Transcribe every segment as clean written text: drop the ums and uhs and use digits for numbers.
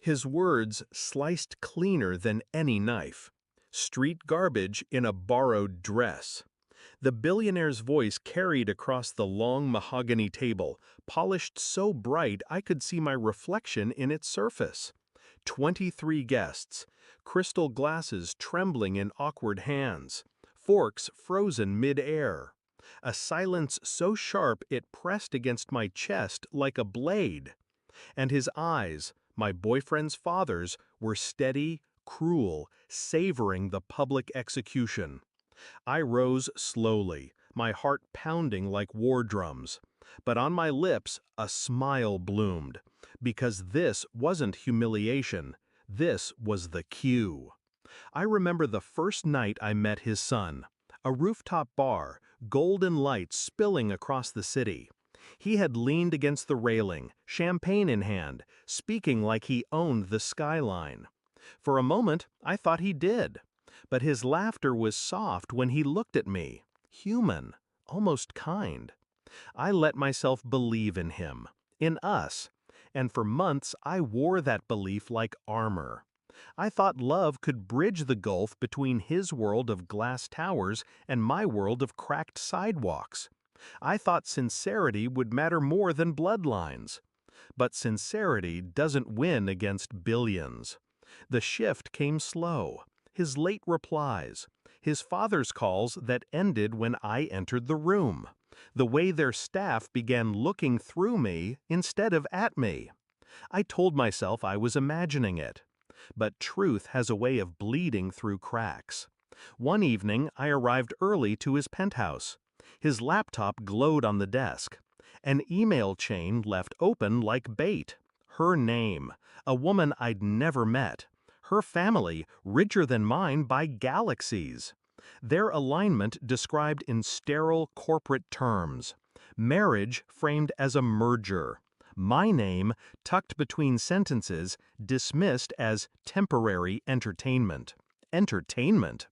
His words sliced cleaner than any knife. Street garbage in a borrowed dress. The billionaire's voice carried across the long mahogany table, polished so bright I could see my reflection in its surface. 23 guests, crystal glasses trembling in awkward hands, forks frozen mid-air. A silence so sharp it pressed against my chest like a blade. And his eyes, my boyfriend's father's, were steady, cruel, savoring the public execution. I rose slowly, my heart pounding like war drums. But on my lips a smile bloomed, because this wasn't humiliation, this was the cue. I remember the first night I met his son. A rooftop bar, golden lights spilling across the city. He had leaned against the railing, champagne in hand, speaking like he owned the skyline. For a moment, I thought he did. But his laughter was soft when he looked at me, human, almost kind. I let myself believe in him, in us, and for months I wore that belief like armor. I thought love could bridge the gulf between his world of glass towers and my world of cracked sidewalks. I thought sincerity would matter more than bloodlines. But sincerity doesn't win against billions. The shift came slow. His late replies, his father's calls that ended when I entered the room, the way their staff began looking through me instead of at me. I told myself I was imagining it. But truth has a way of bleeding through cracks. One evening, I arrived early to his penthouse. His laptop glowed on the desk. An email chain left open like bait. Her name, a woman I'd never met. Her family, richer than mine by galaxies. Their alignment described in sterile corporate terms. Marriage framed as a merger. My name, tucked between sentences, dismissed as temporary entertainment. Entertainment?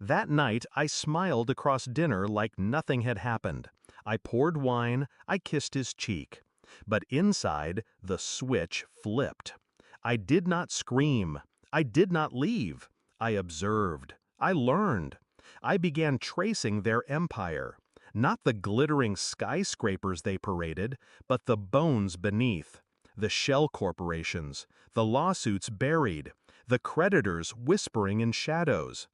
That night, I smiled across dinner like nothing had happened. I poured wine, I kissed his cheek. But inside, the switch flipped. I did not scream. I did not leave. I observed. I learned. I began tracing their empire. Not the glittering skyscrapers they paraded, but the bones beneath. The shell corporations, the lawsuits buried, the creditors whispering in shadows.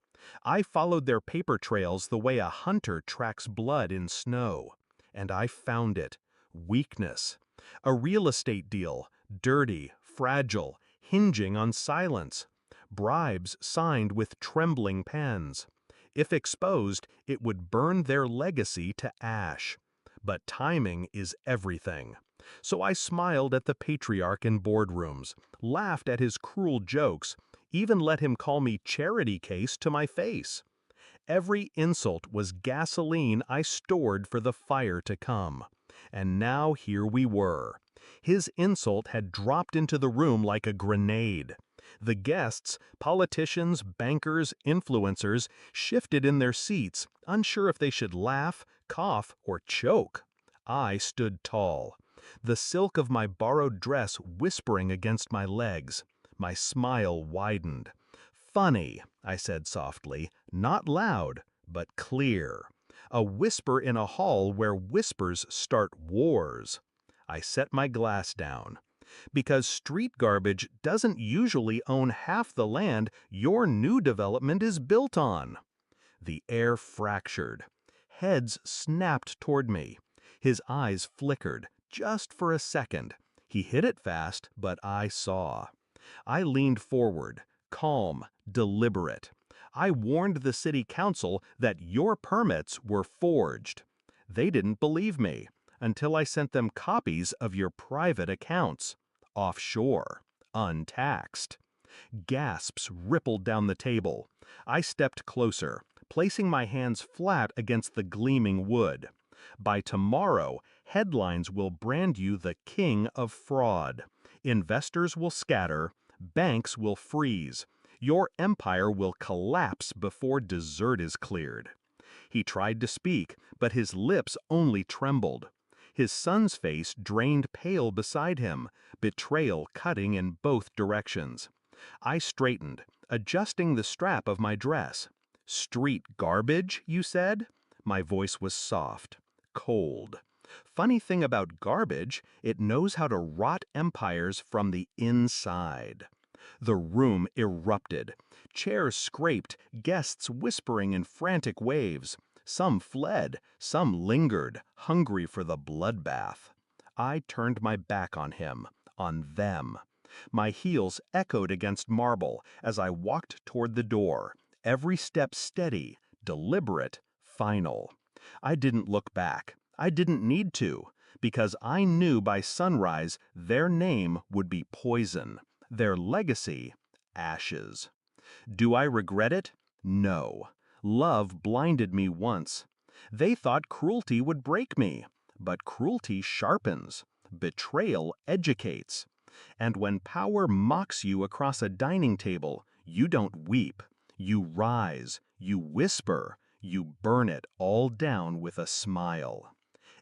I followed their paper trails the way a hunter tracks blood in snow. And I found it. Weakness. A real estate deal, dirty, fragile, hinging on silence. Bribes signed with trembling pens. If exposed, it would burn their legacy to ash. But timing is everything. So I smiled at the patriarch in boardrooms, laughed at his cruel jokes, even let him call me charity case to my face. Every insult was gasoline I stored for the fire to come. And now here we were. His insult had dropped into the room like a grenade. The guests, politicians, bankers, influencers, shifted in their seats, unsure if they should laugh, cough, or choke. I stood tall, the silk of my borrowed dress whispering against my legs. My smile widened. "Funny," I said softly, not loud, but clear. A whisper in a hall where whispers start wars. I set my glass down. Because street garbage doesn't usually own half the land your new development is built on. The air fractured. Heads snapped toward me. His eyes flickered, just for a second. He hit it fast, but I saw. I leaned forward, calm, deliberate. I warned the city council that your permits were forged. They didn't believe me until I sent them copies of your private accounts. Offshore, untaxed. Gasps rippled down the table. I stepped closer, placing my hands flat against the gleaming wood. By tomorrow, headlines will brand you the king of fraud. Investors will scatter, banks will freeze. Your empire will collapse before dessert is cleared. He tried to speak, but his lips only trembled. His son's face drained pale beside him, betrayal cutting in both directions. I straightened, adjusting the strap of my dress. "Street garbage, you said?" My voice was soft, cold. Funny thing about garbage, it knows how to rot empires from the inside. The room erupted. Chairs scraped, guests whispering in frantic waves. Some fled, some lingered, hungry for the bloodbath. I turned my back on him, on them. My heels echoed against marble as I walked toward the door, every step steady, deliberate, final. I didn't look back. I didn't need to, because I knew by sunrise their name would be poison, their legacy, ashes. Do I regret it? No. Love blinded me once. They thought cruelty would break me, but cruelty sharpens. Betrayal educates. And when power mocks you across a dining table, you don't weep. You rise, you whisper, you burn it all down with a smile.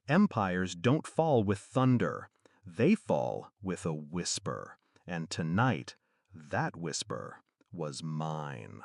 Empires don't fall with thunder. They fall with a whisper. And tonight, that whisper was mine.